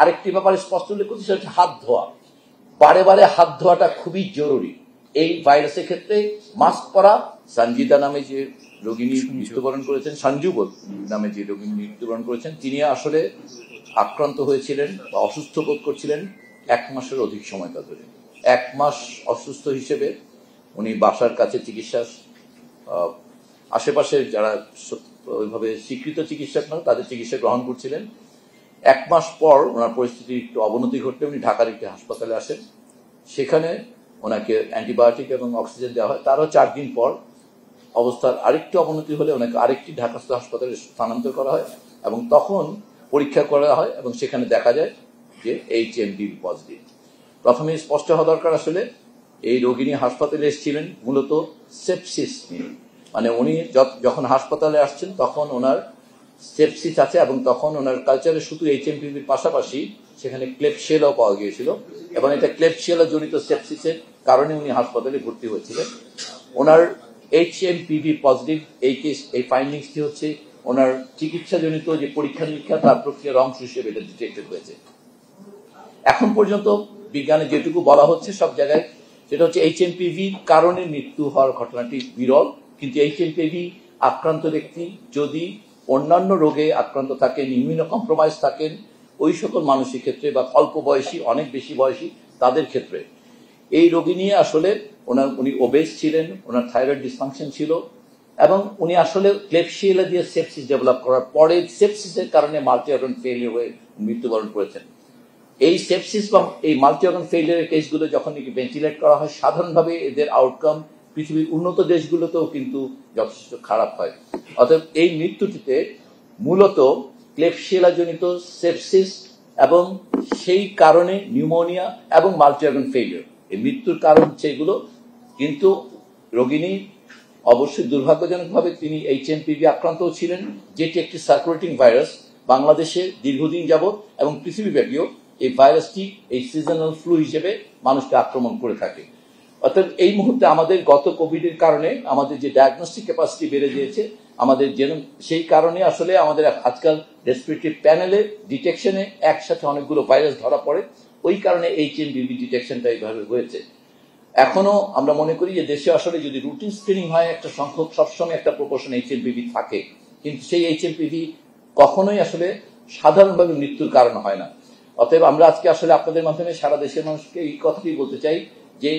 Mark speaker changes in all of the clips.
Speaker 1: আরেকটি ব্যাপারে স্পষ্ট উল্লেখ করছি, সেটা হচ্ছে হাত ধোয়া। বারে বারে হাত ধোয়াটা খুবই জরুরি এই ভাইরাসের ক্ষেত্রে। মাস্ক পরা, সঞ্জিতা নামে যে রোগিনী মৃত্যুবরণ করেছেন, সঞ্জু নামে যে রোগিনী মৃত্যুবরণ করেছেন, তিনি আসলে আক্রান্ত হয়েছিলেন বা অসুস্থ বোধ করছিলেন 1 মাসের অধিক সময়কাল ধরে। 1 মাস অসুস্থ হিসেবে উনি বাসার কাছে চিকিৎসা, আশেপাশে যারা ওইভাবে স্বীকৃত চিকিৎসক নয় তাদের চিকিৎসা গ্রহণ করছিলেন। 1 মাস পর ওনার পরিস্থিতির একটু অবনতি ঘটলে উনি ঢাকার একটি হাসপাতালে আসেন। সেখানে ওনাকে অ্যান্টিবায়োটিক এবং অক্সিজেন দেওয়া হয়। তারও 4 দিন পর অবস্থার আরেকটু অবনতি হলে ওনাকে আরেকটি ঢাকাস্থ হাসপাতালে স্থানান্তর করা হয় এবং তখন পরীক্ষা করা হয় এবং সেখানে দেখা যায় যে HMPV পজিটিভ। প্রথমে স্পষ্ট হওয়া দরকার, আসলে এই রোগিনী হাসপাতালে এসেছিলেন মূলত সেপসিস নিয়ে। মানে উনি যখন হাসপাতালে আসছেন তখন ওনার সেপসিস আছে এবং তখন ওনার কালচারে শুধু HMPVর পাশাপাশি সেখানে ক্লেবশিয়েলাও পাওয়া গিয়েছিল এবং এটা ক্লেবশিয়েলা জনিত সেপসিসের কারণে উনি হাসপাতালে ভর্তি হয়েছিলেন। ওনার HMPV পজিটিভ এই ফাইন্ডিংসটি হচ্ছে ওনার চিকিৎসাজনিত যে পরীক্ষা নিরীক্ষা তার প্রক্রিয়ার অংশ হিসেবে এটা ডিটেক্টেড হয়েছে। এখন পর্যন্ত বিজ্ঞানে যেটুকু বলা হচ্ছে সব জায়গায় সেটা হচ্ছে HMPV কারণে মৃত্যু হওয়ার ঘটনাটি বিরল, কিন্তু HMPV আক্রান্ত ব্যক্তি যদি অন্যান্য রোগে আক্রান্ত থাকেন, ইমিউনো কম্প্রোমাইজ থাকেন, ওই সকল মানুষের ক্ষেত্রে বা অল্প বয়সী, অনেক বেশি বয়সী তাদের ক্ষেত্রে এই রোগী নিয়ে আসলে উনি ওবেস ছিলেন, ওনার থাইরয়েড ডিসফাংশন ছিল এবং উনি আসলে ক্লেবশিয়েলা দিয়ে সেপসিস ডেভেলপ করার পরে সেপসিসের কারণে মাল্টি অর্গান ফেলিয়ার হয়ে মৃত্যুবরণ করেছেন। এই সেপসিস বা এই মাল্টি অর্গান ফেলিয়ারের কেসগুলো যখন নাকি ভেন্টিলেট করা হয়, সাধারণভাবে এদের আউটকাম পৃথিবীর উন্নত দেশগুলোতেও কিন্তু যথেষ্ট খারাপ হয়। অর্থাৎ এই মৃত্যুটিতে মূলত ক্লেবশিয়েলা জনিত সেপসিস এবং সেই কারণে নিউমোনিয়া এবং মাল্টি অর্গান ফেলিয়ার এই মৃত্যুর কারণ সেগুলো। কিন্তু রোগিনী অবশ্যই দুর্ভাগ্যজনকভাবে তিনি HMPV আক্রান্তও ছিলেন, যেটি একটি সার্কুলেটিং ভাইরাস। বাংলাদেশে দীর্ঘদিন যাবৎ এবং পৃথিবীব্যাপীও এই ভাইরাসটি এই সিজনাল ফ্লু হিসেবে মানুষকে আক্রমণ করে থাকে। অর্থাৎ এই মুহূর্তে আমাদের গত কোভিডের কারণে আমাদের যে ডায়াগনস্টিক ক্যাপাসিটি বেড়ে গিয়েছে, আমাদের সেই কারণে আসলে আমাদের আজকাল রেসপিরেটরি প্যানেলে ডিটেকশনে একসাথে অনেকগুলো ভাইরাস ধরা পড়ে, ওই কারণে HMPV ডিটেকশনটা এইভাবে হয়েছে। এখনো আমরা মনে করি যে দেশে আসলে যদি রুটিন স্ক্রিনিং হয় একটা সংখ্যক সবসময় একটা প্রপোর্শন HMPV থাকে, কিন্তু সেই HMPV কখনোই আসলে সাধারণভাবে মৃত্যুর কারণ হয় না। অতএব আমরা আজকে আসলে আপনাদের মাধ্যমে সারা দেশের মানুষকে এই কথাটি বলতে চাই যে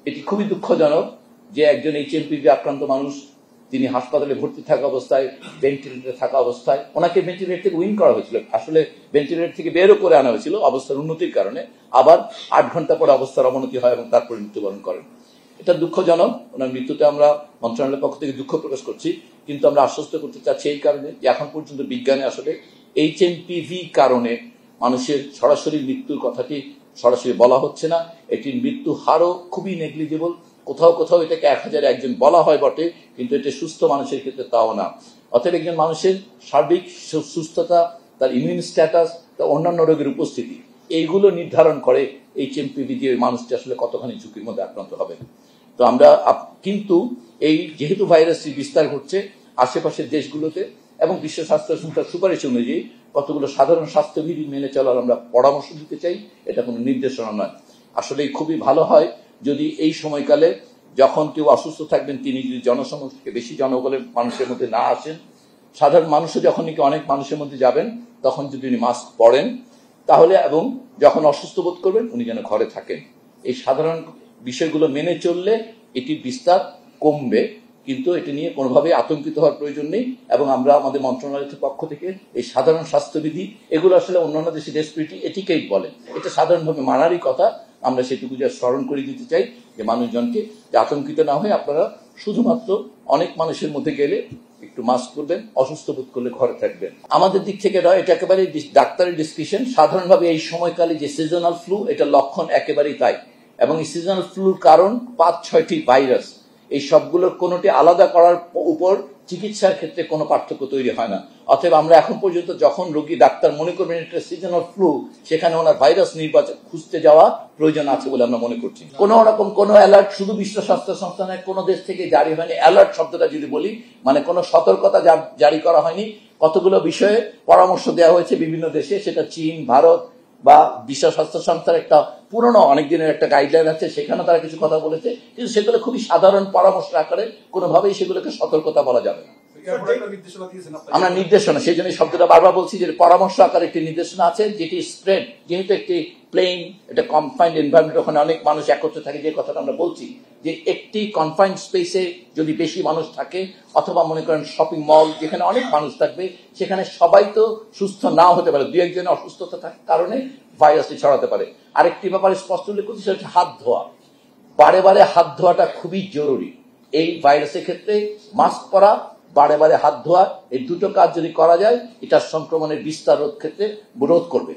Speaker 1: এটি খুবই দুঃখজনক যে একজন HMPV আক্রান্ত মানুষ তিনি হাসপাতালে ভর্তি থাকা অবস্থায়, ভেন্টিলেটরে থাকা অবস্থায়, ওনাকে ভেন্টিলেটর থেকে উইন করা হয়েছিল, আসলে ভেন্টিলেটর থেকে বেরও করে আনা হয়েছিল অবস্থার উন্নতির কারণে, আবার 8 ঘন্টা পরে অবস্থার অবনতি হয় এবং তারপরে মৃত্যুবরণ করেন। এটা দুঃখজনক। ওনার মৃত্যুতে আমরা মন্ত্রণালয়ের পক্ষ থেকে দুঃখ প্রকাশ করছি, কিন্তু আমরা আশ্বস্ত করতে চাচ্ছি এই কারণে যে এখন পর্যন্ত বিজ্ঞানে আসলে HMPV কারণে মানুষের সরাসরি মৃত্যুর কথাটি সরাসরি বলা হচ্ছে না। এটির মৃত্যু হারও খুবই নেগলিজেবল। কোথাও কোথাও এটাকে 1000-এ একজন বলা হয় বটে, কিন্তু এটা সুস্থ মানুষের ক্ষেত্রে তাও না। অতএব একজন মানুষের সার্বিক সুস্থতা, তার ইমিউন স্ট্যাটাস, তার অন্যান্য রোগের উপস্থিতি, এইগুলো নির্ধারণ করে HMPV দিয়ে মানুষটি আসলে কতখানি ঝুঁকির মধ্যে আক্রান্ত হবে। তো আমরা কিন্তু এই যেহেতু ভাইরাসটির বিস্তার ঘটছে আশেপাশের দেশগুলোতে এবং বিশ্ব স্বাস্থ্য সংস্থার সুপারিশ অনুযায়ী কতগুলো সাধারণ স্বাস্থ্যবিধি মেনে চলার আমরা পরামর্শ দিতে চাই, এটা কোনো নির্দেশনা নয়। আসলে খুবই ভালো হয় যদি এই সময়কালে যখন কেউ অসুস্থ থাকবেন তিনি যদি জনসমুখ থেকে বেশি জনগণের মানুষের মধ্যে না আসেন, সাধারণ মানুষও যখন নাকি অনেক মানুষের মধ্যে যাবেন তখন যদি উনি মাস্ক পরেন তাহলে, এবং যখন অসুস্থ বোধ করবেন উনি যেন ঘরে থাকেন। এই সাধারণ বিষয়গুলো মেনে চললে এটির বিস্তার কমবে, কিন্তু এটি নিয়ে কোনোভাবেই আতঙ্কিত হওয়ার প্রয়োজন নেই। এবং আমরা আমাদের মন্ত্রণালয়ের পক্ষ থেকে এই সাধারণ স্বাস্থ্যবিধি, এগুলো আসলে অন্যান্য দেশে রেসপিরেটরি এটিকেই বলে, এটা সাধারণভাবে মানারই কথা। আমরা সেটুকু যা স্মরণ করে দিতে চাই যে মানুষজনকে যে আতঙ্কিত না হয়ে আপনারা শুধুমাত্র অনেক মানুষের মধ্যে গেলে একটু মাস্ক পরবেন, অসুস্থ বোধ করলে ঘরে থাকবেন। আমাদের দিক থেকে নয়, এটা একেবারে ডাক্তারের ডিসক্রিপশন। সাধারণভাবে এই সময়কালে যে সিজনাল ফ্লু, এটা লক্ষণ একেবারেই তাই। এবং এই সিজনাল ফ্লুর কারণ 5-6টি ভাইরাস, এই সবগুলোর কোনোটি আলাদা করার উপর চিকিৎসার ক্ষেত্রে কোনো পার্থক্য তৈরি হয় না। অতএব আমরা এখন পর্যন্ত যখন রোগী ডাক্তার মনে করবেন এটা সিজনাল ফ্লু, সেখানে ওনার ভাইরাস নির্বাচন খুঁজতে যাওয়া প্রয়োজন আছে বলে আমরা মনে করছি। কোন রকম কোনো অ্যালার্ট শুধু বিশ্ব স্বাস্থ্য সংস্থানের কোনো দেশ থেকে জারি হয়নি। অ্যালার্ট শব্দটা যদি বলি, মানে কোনো সতর্কতা জারি করা হয়নি। কতগুলো বিষয়ে পরামর্শ দেওয়া হয়েছে বিভিন্ন দেশে, সেটা চীন, ভারত, বা বিশ্ব স্বাস্থ্য সংস্থার একটা পুরনো অনেক দিনের একটা গাইডলাইন আছে, সেখানে তারা কিছু কথা বলেছে, কিন্তু সেগুলো খুবই সাধারণ পরামর্শ আকারে, কোনোভাবেই সেগুলোকে সতর্কতা বলা যাবে না। আমরা নির্দেশনা, সেই জন্য শব্দটা বারবার বলছি যে পরামর্শ আকারে একটি নির্দেশনা আছে, যেটি স্প্রেড, যেহেতু একটি প্লেন, একটা কনফাইন্ড এনভায়রনমেন্ট, ওখানে অনেক মানুষ একত্রে থাকে, যে কথাটা আমরা বলছি যে একটি কনফাইন্ড স্পেসে যদি বেশি মানুষ থাকে, অথবা মনে করেন শপিং মল যেখানে অনেক মানুষ থাকবে, সেখানে সবাই তো সুস্থ নাও হতে পারে, 2-1 অসুস্থতা থাকার কারণে ভাইরাসটি ছড়াতে পারে। আরেকটি ব্যাপারে স্পষ্ট উল্লেখ করছি, সেটা হচ্ছে হাত ধোয়া। বারে বারে হাত ধোয়াটা খুবই জরুরি এই ভাইরাসের ক্ষেত্রে। মাস্ক পরা, বারে বারে হাত ধোয়া, এই দুটো কাজ যদি করা যায়, এটা সংক্রমণের বিস্তার রোধ ক্ষেত্রে রোধ করবে।